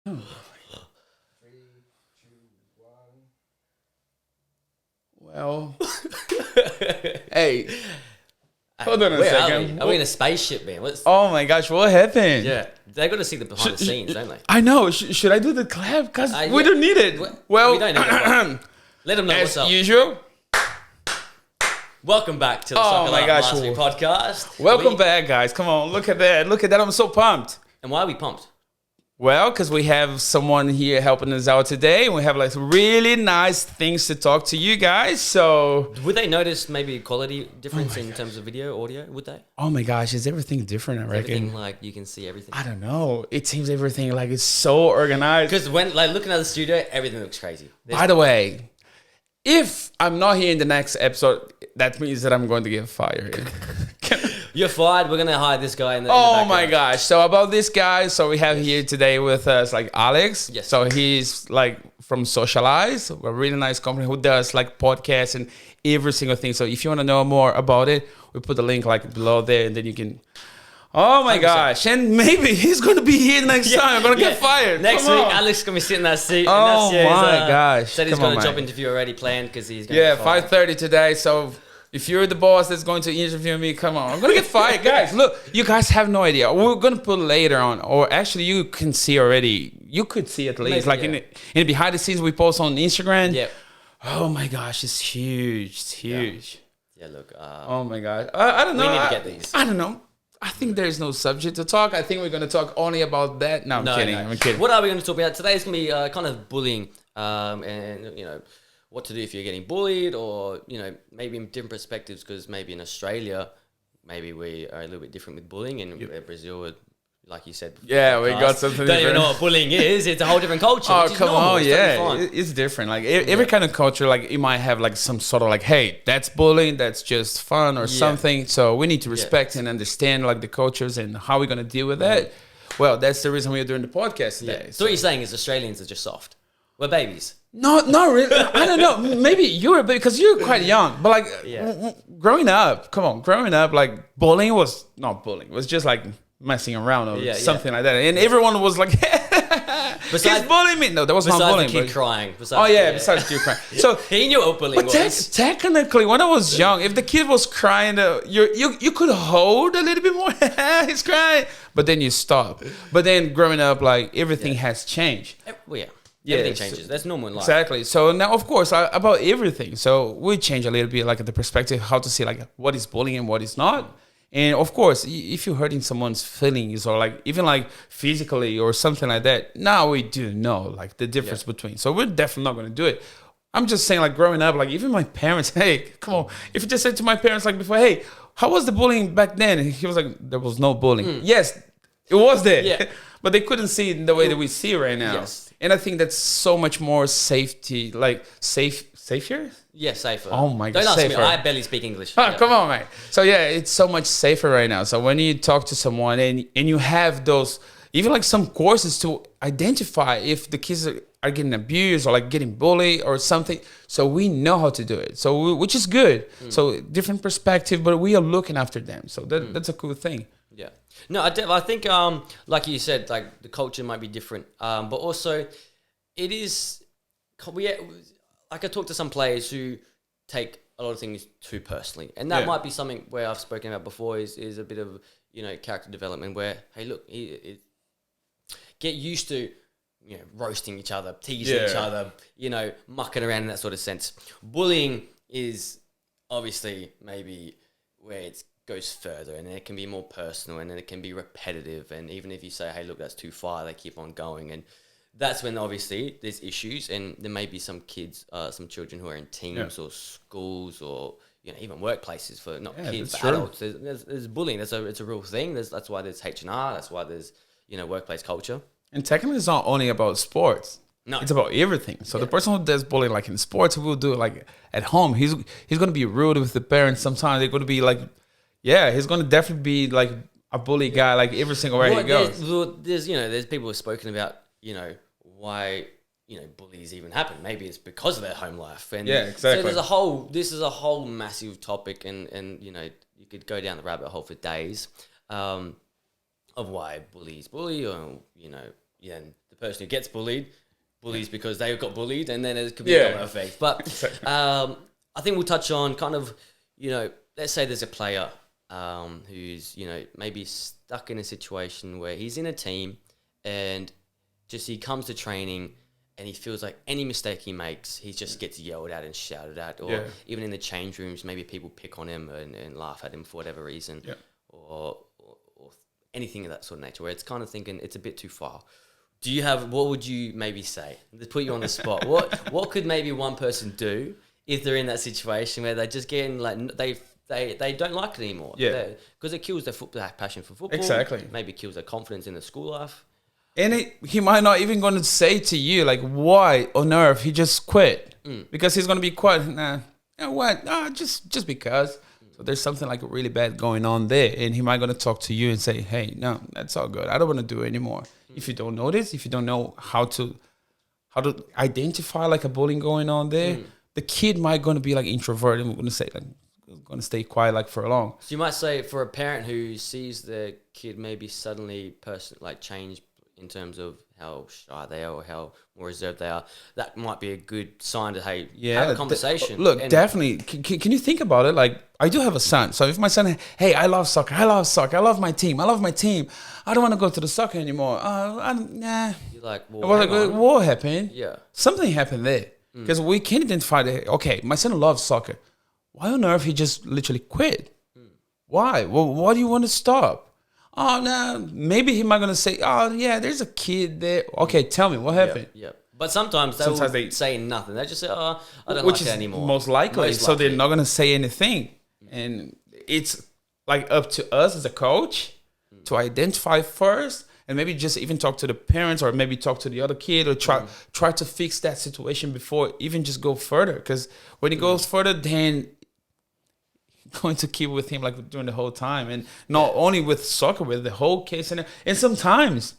Three, two, one. Well, hey, hold on a Where are second. we? Are we in a spaceship, man? What's Oh my gosh, what happened? yeah? They got to see the behind the scenes, don't they? I know. Should I do the clap? Because we Yeah. don't need it. Well, we don't need it. Let them know as what's up. usual. Welcome back to the Oh Soccer my Life gosh. Mastery podcast. Welcome back, guys. Come on, look at that. Look at that. I'm so pumped. And why are we pumped? Well, because we have someone here helping us out today. We have like really nice things to talk to you guys. So, Would they notice maybe a quality difference in terms of video, audio? Would they? oh my gosh, is everything different? I reckon. Everything like you can see everything. I don't know. It seems everything like it's so organized. Because when like looking at the studio, everything looks crazy. By the way, if I'm not here in the next episode, that means that I'm going to get fired. You're fired. We're gonna hire this guy in the. Oh in the my background. gosh. So about this guy, so we have here today with us like Alex. Yes. So he's like from Socialize, a really nice company who does like podcasts and every single thing. So if you want to know more about it, we put the link like below there and then you can. Oh my 100%. gosh. And maybe he's going to be here next time. I'm going to get fired. Next Come week, on. Alex is gonna be sitting in that seat. Oh and that's, my gosh. Said he's Come on, got a job mate. interview already planned because he's gonna Yeah, get fired. 5:30 today. So if you're the boss that's going to interview me, come on. I'm going to get fired. Guys, look, you guys have no idea. We're going to put later on, or actually you can see already. You could see at least, Maybe, like yeah. in the behind the scenes we post on Instagram. Yeah. Oh my gosh, it's huge. It's huge. Yeah. Look. Oh my God. I don't know. need to get these. I don't know. I think there's no subject to talk. I think we're going to talk only about that. No, I'm kidding. No. I'm kidding. What are we going to talk about today? Is going to be kind of bullying, and you know what to do if you're getting bullied, or you know maybe in different perspectives. Because maybe in Australia, maybe we are a little bit different with bullying, and Brazil, like you said, before Yeah, the we podcast, got something Don't even different. know what bullying is. It's a whole different culture. Oh, which is come normal. on, It's yeah. totally fine. It's different. Like every kind of culture, like it might have like some sort of like, hey, that's bullying, that's just fun or something. So we need to respect and understand like the cultures and how we're gonna deal with that. Well, that's the reason we're doing the podcast today. So what you're saying is Australians are just soft. We're babies. No, not really. I don't know. Maybe you're a bit because you're quite young, but like growing up, come on, growing up, like bullying was not bullying. It was just like messing around or something like that, and everyone was like, "He's bullying me." No, that was not Besides bullying. the kid but- crying. Oh yeah, besides you crying. So he knew what bullying But was. technically, when I was young, if the kid was crying, you could hold a little bit more. He's crying, but then you stop. But then growing up, like everything has changed. Well, yeah. Yeah, Everything so- changes. That's normal in life. Exactly. So now, of course, about everything. So we change a little bit, like the perspective, how to see like what is bullying and what is not. And of course, if you're hurting someone's feelings or like even like physically or something like that, now we do know like the difference between. So we're definitely not going to do it. I'm just saying, like growing up, like even my parents, hey, come on. If you just said to my parents like before, hey, how was the bullying back then? And he was like, there was no bullying. Yes, it was there. Yeah. But they couldn't see it in the way that we see it right now. Yes. And I think that's so much more safety, like safer? Yeah, safer. Oh my God, Don't ask safer. me. I barely speak English. Oh, Yeah. come on, mate. So yeah, it's so much safer right now. So when you talk to someone and you have those, even like some courses to identify if the kids are getting abused or like getting bullied or something. So we know how to do it. So which is good. So different perspective, but we are looking after them. So that's a cool thing. Yeah. No, I think, like you said, like the culture might be different, but also it is. Like I talk to some players who take a lot of things too personally, and that might be something where I've spoken about before. Is a bit of character development where hey, look, get used to roasting each other, teasing each other, mucking around in that sort of sense. Bullying is obviously maybe where it goes further, and it can be more personal, and then it can be repetitive. And even if you say, "Hey, look, that's too far," they keep on going, and that's when obviously there's issues, and there may be some kids, some children who are in teams or schools or even workplaces for not kids but adults. There's bullying. It's a real thing. That's why there's H&R. That's why there's workplace culture. And technically, it's not only about sports. No. It's about everything. So the person who does bullying, like in sports, who will do it like at home, he's going to be rude with the parents. Sometimes they're going to be like, he's going to definitely be like a bully guy, like every single way he goes. There's people who've spoken about why bullies even happen. Maybe it's because of their home life. And exactly. So this is a whole massive topic, and you could go down the rabbit hole for days of why bullies bully, or and the person who gets bullies because they got bullied, and then it could be Yeah. a domino effect. But I think we'll touch on kind of, let's say there's a player who's, maybe stuck in a situation where he's in a team and just he comes to training and he feels like any mistake he makes, he just gets yelled at and shouted at, or even in the change rooms, maybe people pick on him and laugh at him for whatever reason, or anything of that sort of nature, where it's kind of thinking it's a bit too far. What would you maybe say? Let's put you on the spot. What could maybe one person do if they're in that situation where they're just getting like they don't like it anymore? Yeah. Because it kills their passion for football. Exactly. Maybe kills their confidence in the school life. And he might not even going to say to you, like, why on earth he just quit? Because he's going to be quiet. Nah, what? Just because. So there's something like really bad going on there. And he might going to talk to you and say, hey, no, that's all good. I don't want to do it anymore. If you don't notice, if you don't know how to identify like a bullying going on there, the kid might going to be like introverted and going to say, like, going to stay quiet like for long. So you might say for a parent who sees their kid maybe suddenly change in terms of how shy they are or how more reserved they are, that might be a good sign to, hey, have a conversation. Definitely. Can you think about it? Like, I do have a son. So if my son, hey, I love soccer. I love my team. I don't want to go to the soccer anymore. Nah. You're like, well, what happened? Yeah. Something happened there. Because we can identify that, okay, my son loves soccer. Why on earth he just literally quit? Why? Well, why do you want to stop? Oh, no, maybe he might going to say, oh, yeah, there's a kid there. Okay, tell me, what happened? Yeah. But sometimes they say nothing. They just say, oh, I don't like it anymore. Most likely. So they're not going to say anything. And it's like up to us as a coach to identify first and maybe just even talk to the parents or maybe talk to the other kid or try to fix that situation before even just go further. Because when it goes further, then going to keep with him like during the whole time, and not only with soccer, with the whole case, and sometimes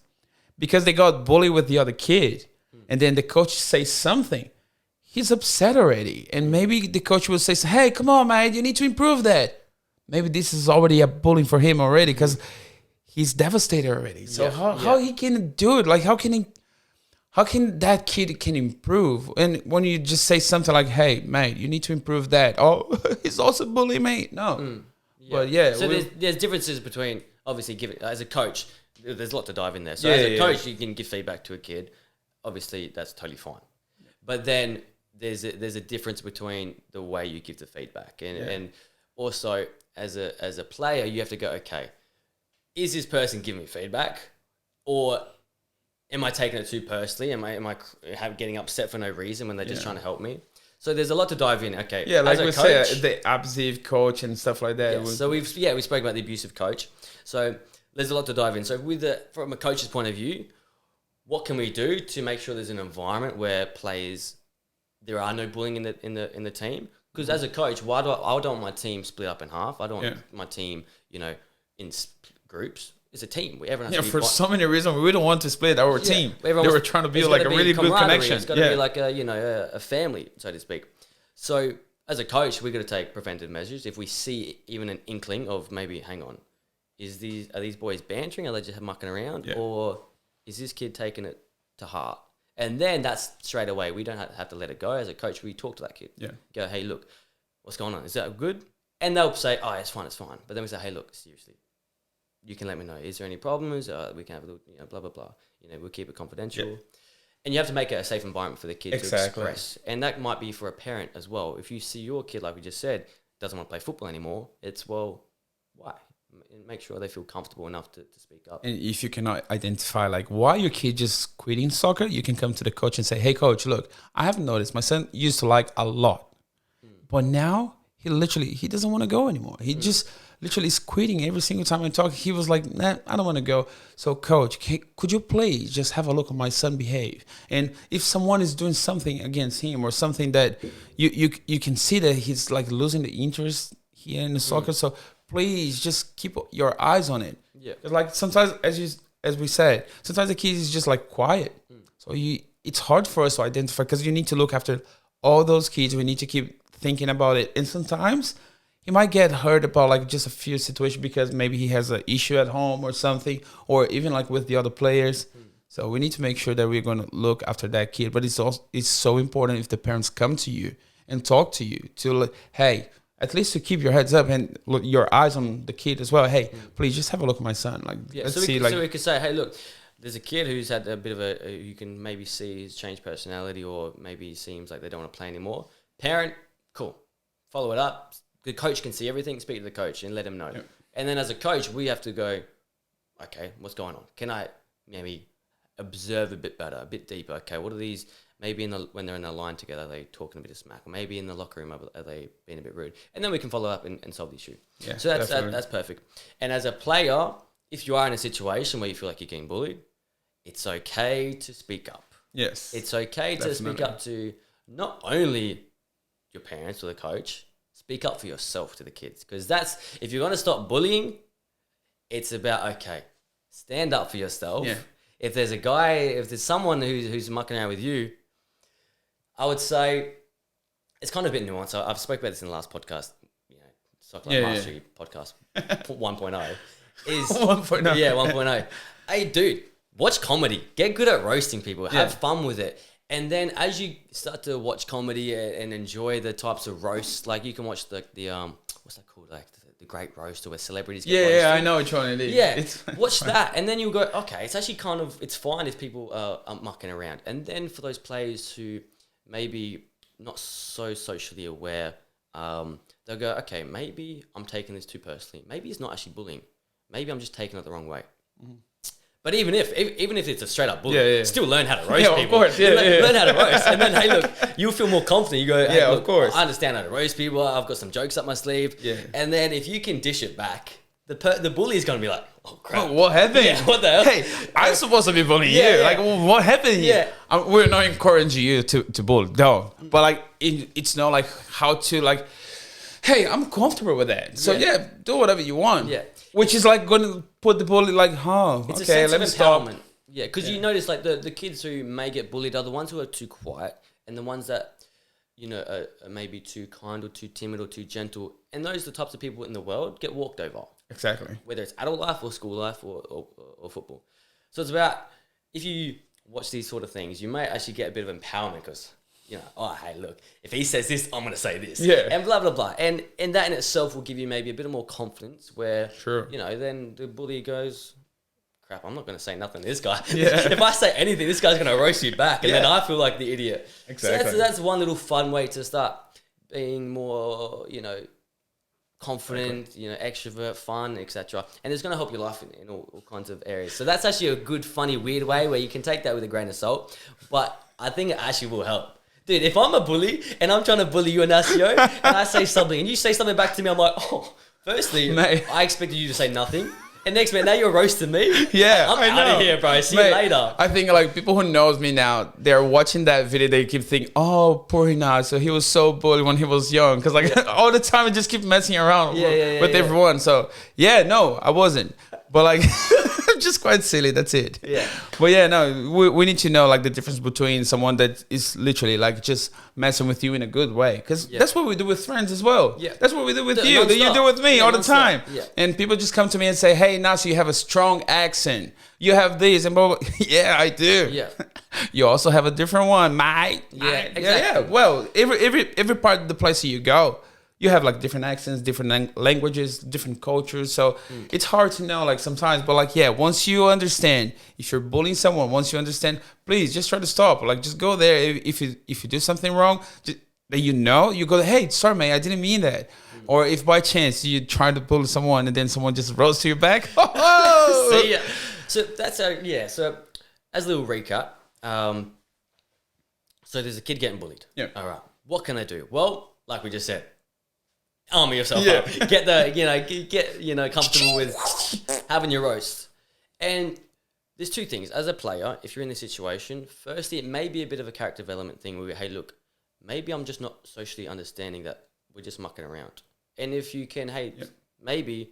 because they got bullied with the other kid, and then the coach says something, he's upset already, and maybe the coach will say, "Hey, come on, man, you need to improve that." Maybe this is already a bullying for him already because he's devastated already. So how he can do it? Like how can that kid can improve? And when you just say something like, hey, mate, you need to improve that. Oh, he's also bullying me. No. But yeah. So there's differences between, obviously, as a coach, there's a lot to dive in there. So as a coach, you can give feedback to a kid. Obviously, that's totally fine. But then there's a difference between the way you give the feedback. And also, as a player, you have to go, okay, is this person giving me feedback? Or am I taking it too personally? Am I getting upset for no reason when they're just trying to help me? So there's a lot to dive in. Okay. Yeah, like we say, the abusive coach and stuff like that. Yeah, so we spoke about the abusive coach. So there's a lot to dive in. So from a coach's point of view, what can we do to make sure there's an environment where there are no bullying in the team? Because as a coach, I don't want my team split up in half. I don't want my team, in groups. It's a team. Everyone has to be for so many reasons, we don't want to split our team. They were trying to build like a really good connection. It's got to be like a family, so to speak. So as a coach, we've got to take preventive measures. If we see even an inkling of maybe, hang on, are these boys bantering? Are they just mucking around? Or is this kid taking it to heart? And then that's straight away. We don't have to let it go. As a coach, we talk to that kid. Yeah. Go, hey, look, what's going on? Is that good? And they'll say, oh, it's fine. But then we say, hey, look, seriously, you can let me know. Is there any problems? We can have a little, blah, blah, blah. We'll keep it confidential. Yeah. And you have to make it a safe environment for the kid to express. And that might be for a parent as well. If you see your kid, like we just said, doesn't want to play football anymore, it's, well, why? And make sure they feel comfortable enough to speak up. And if you cannot identify like why your kid just quitting soccer, you can come to the coach and say, hey, coach, look, I have noticed my son used to like a lot. But now he doesn't want to go anymore. He just literally is quitting every single time I talk. He was like, nah, I don't want to go. So coach, could you please just have a look at my son behave? And if someone is doing something against him or something that you can see that he's like losing the interest here in the soccer. So please just keep your eyes on it. Yeah. Like sometimes, as we said, sometimes the kid is just like quiet. So it's hard for us to identify because you need to look after all those kids. We need to keep thinking about it. And sometimes he might get hurt about like just a few situations because maybe he has an issue at home or something, or even like with the other players. So we need to make sure that we're going to look after that kid. But it's so important if the parents come to you and talk to you to like, hey, at least to keep your heads up and look your eyes on the kid as well. Hey, please just have a look at my son. Like, Yeah, let's so we, see. so we could say, hey, look, there's a kid who's had a bit of you can maybe see his changed personality, or maybe he seems like they don't want to play anymore. Parent, cool. Follow it up. The coach can see everything. Speak to the coach and let him know. Yep. And then as a coach, we have to go, okay, what's going on? Can I maybe observe a bit better, a bit deeper? Okay, what are these? Maybe when they're in a line together, are they talking a bit of smack? Or maybe in the locker room, are they being a bit rude? And then we can follow up and solve the issue. Yeah, so that's perfect. And as a player, if you are in a situation where you feel like you're getting bullied, it's okay to speak up. Yes. It's okay to speak up to not only your parents or the coach, speak up for yourself to the kids. Because if you're going to stop bullying, it's about, okay, stand up for yourself. Yeah. If there's someone who's mucking around with you, I would say it's kind of a bit nuanced. I've spoke about this in the last podcast, Cyclone Mastery podcast 1.0. Is 1.0. Yeah, 1.0. Hey, dude, watch comedy. Get good at roasting people. Have fun with it. And then as you start to watch comedy and enjoy the types of roasts, like you can watch the what's that called? Like the Great Roast, where celebrities get roasted. Yeah, I know which one it is. Yeah, watch that, and then you'll go, okay, it's actually it's fine if people are mucking around. And then for those players who maybe not so socially aware, they'll go, okay, maybe I'm taking this too personally. Maybe it's not actually bullying. Maybe I'm just taking it the wrong way. Mm-hmm. But even if it's a straight up bully, still learn how to roast people. Of course, learn how to roast. And then, hey, look, you'll feel more confident. You go, hey, look, of course. I understand how to roast people. I've got some jokes up my sleeve. Yeah. And then if you can dish it back, the bully is going to be like, oh, crap. Oh, what happened? Yeah, what the hell? Hey, I'm supposed to be bullying you. Like, what happened here? Yeah. We're not encouraging you to bully, no. But, like, it's not, like, how to, like, hey, I'm comfortable with that. So, do whatever you want. Yeah. Which is, like, going to put the bully, like, it's okay, let me stop. Yeah, because you notice, like, the kids who may get bullied are the ones who are too quiet, and the ones that, are maybe too kind or too timid or too gentle. And those are the types of people in the world get walked over. Exactly. Whether it's adult life or school life or football. So it's about, if you watch these sort of things, you may actually get a bit of empowerment because, oh, hey, look, if he says this, I'm going to say this. Yeah. And blah, blah, blah. And that in itself will give you maybe a bit of more confidence where, then the bully goes, crap, I'm not going to say nothing to this guy. Yeah. If I say anything, this guy's going to roast you back. And then I feel like the idiot. Exactly. So that's one little fun way to start being more, confident, extrovert, fun, etc. And it's going to help your life in all kinds of areas. So that's actually a good, funny, weird way where you can take that with a grain of salt. But I think it actually will help. Dude, if I'm a bully and I'm trying to bully you, Ignacio, and I say something and you say something back to me, I'm like, oh, firstly, mate, I expected you to say nothing. And next minute, now you're roasting me. Yeah, I'm out of here, bro. See you later. I think like people who knows me now, they're watching that video. They keep thinking, "Oh, poor Ignacio. He was so bullied when he was young." Because like all the time, I just keep messing around with everyone. So no, I wasn't. But like, just quite silly. That's it. Yeah. But no, we need to know like the difference between someone that is literally like just messing with you in a good way. Because that's what we do with friends as well. Yeah. That's what we do with you. That you do with me all the time. Yeah. And people just come to me and say, "Hey, Ignacio, you have a strong accent. You have this and blah, blah." Yeah, I do. Yeah. You also have a different one, mate. Yeah. Exactly. Yeah. Well, every part of the place you go, you have like different accents, different languages, different cultures. So it's hard to know like sometimes, but like, once you understand, if you're bullying someone, once you understand, please just try to stop. Like just go there. If you do something wrong, that you go, "Hey, sorry, man, I didn't mean that." Or if by chance you try to bully someone and then someone just rolls to your back. So so that's so as a little recap, so there's a kid getting bullied. Yeah. All right. What can I do? Well, like we just said, armor yourself up. Get comfortable with having your roast. And there's two things. As a player, if you're in this situation, firstly, it may be a bit of a character development thing where, hey, look, maybe I'm just not socially understanding that we're just mucking around. And if you can, maybe,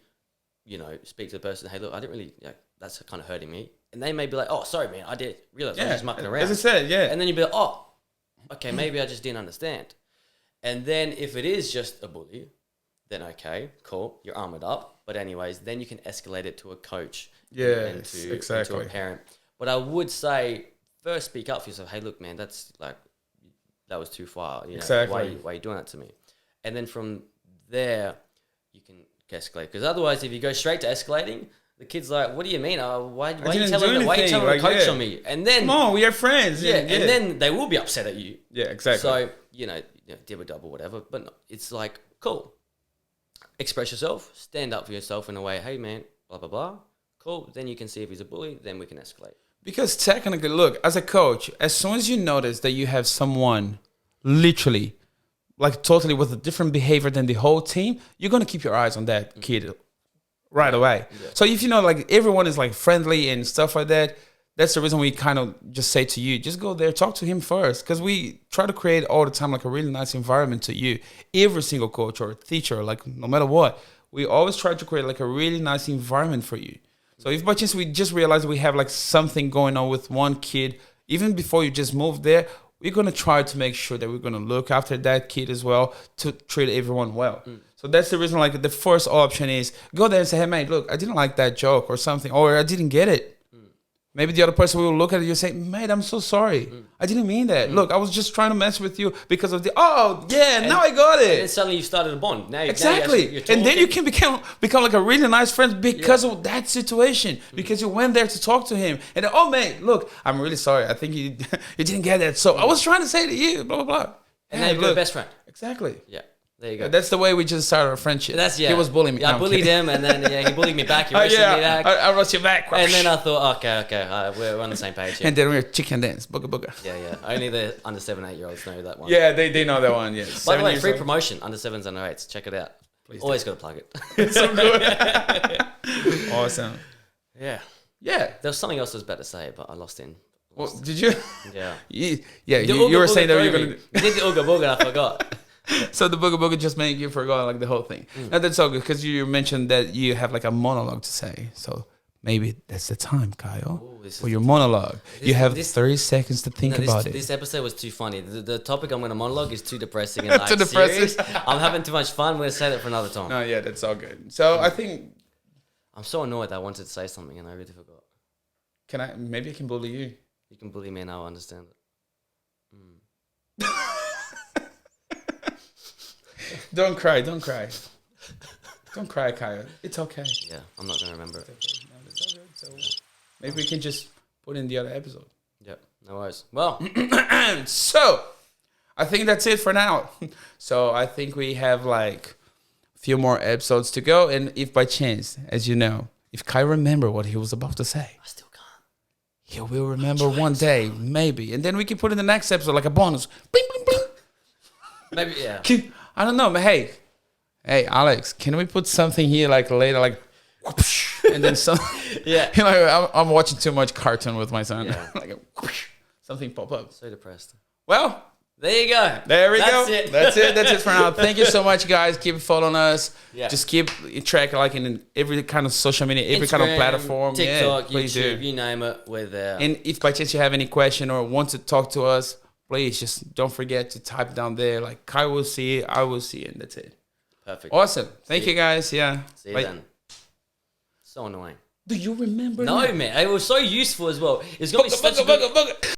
speak to the person, "Hey, look, I didn't really, that's kind of hurting me." And they may be like, "Oh, sorry, man, I didn't realize I was just mucking around." As I said, And then you'd be like, "Oh, okay, maybe I just didn't understand." And then if it is just a bully, then okay, cool, you're armored up. But anyways, then you can escalate it to a coach and to a parent. But I would say first speak up for yourself. Hey, look, man, that's like that was too far. You know, Exactly. Why are you doing that to me? And then from there, you can escalate. Because otherwise, if you go straight to escalating, the kid's like, "What do you mean? Why are you telling the coach on me?" And then come on, we are friends. yeah, and then they will be upset at you. Yeah, exactly. So dibble double, whatever. But no, it's like cool. Express yourself. Stand up for yourself in a way. Hey, man, blah blah blah. Cool. Then you can see if he's a bully. Then we can escalate. Because technically, look, as a coach, as soon as you notice that you have someone literally, like totally with a different behavior than the whole team, you're going to keep your eyes on that kid right away. Yeah. So if you know, like everyone is like friendly and stuff like that, that's the reason we kind of just say to you, just go there, talk to him first. Because we try to create all the time like a really nice environment to you. Every single coach or teacher, like no matter what, we always try to create like a really nice environment for you. So if by chance we just realize we have like something going on with one kid, even before you just move there, we're going to try to make sure that we're going to look after that kid as well to treat everyone well. So that's the reason like the first option is go there and say, hey, mate, look, I didn't like that joke or something, or I didn't get it. Maybe the other person will look at it and you say, mate, I'm so sorry. I didn't mean that. Look, I was just trying to mess with you because of now I got it. And then suddenly you started a bond. Now exactly. You're and then you can become like a really nice friend because of that situation. Because you went there to talk to him. And then, oh, mate, look, I'm really sorry. I think you didn't get that. So I was trying to say to you, blah, blah, blah. And now you're the best friend. Exactly. Yeah. There you go. That's the way we just started our friendship. He was bullying me. Yeah, I bullied him, and then he bullied me back. He roasted me back. I roasted you back. And then I thought, okay, we're on the same page. And then we're chicken dance, booga booga. Yeah. Only the under 7, 8-year-olds know that one. Yeah, they know that one. Yeah. By the way, free promotion under 7s, under 8s. Check it out. Please always got to plug it. It's so good. Awesome. Yeah. There was something else I was about to say, but I lost in. Well, did you? Yeah. You were saying that you were gonna. You did the ooga booga, I forgot. So the booga booga just made you forgot like the whole thing. Now that's all good because you mentioned that you have like a monologue to say. So maybe that's the time, Kyle, for your monologue. You have 30 seconds to think about it. This episode was too funny. The topic I'm going to monologue is too depressing and too depressing. serious. I'm having too much fun. We're going to say that for another time. No, yeah, that's all good. So I think I'm so annoyed that I wanted to say something and I really forgot. Maybe I can bully you. You can bully me and I'll understand it. Don't cry. Don't cry, Kyle. It's okay. Yeah, I'm not going to remember it. Okay. No, that's all good. So maybe we can just put in the other episode. Yep, no worries. Well, so I think that's it for now. So I think we have like a few more episodes to go. And if by chance, as you know, if Kyle remember what he was about to say, I still can't. He will remember one day, maybe. And then we can put in the next episode like a bonus. Bling, bling, bling. Maybe, yeah. I don't know, but hey, Alex, can we put something here like later, like, and then some? Yeah. You know, I'm watching too much cartoon with my son. Yeah. Like something pop up. So depressed. Well, there you go. There we go. That's it. That's it for now. Thank you so much, guys. Keep following us. Yeah. Just keep track, like in every kind of social media, every Instagram, kind of platform. TikTok, please YouTube, do. you name it, we're there. And if by chance you have any question or want to talk to us, please just don't forget to type down there. Like Kai will see it, I will see it, and that's it. Perfect. Awesome. Thank you, guys. Yeah. See you then. So annoying. Do you remember? No, man. It was so useful as well. It's gonna be such a good...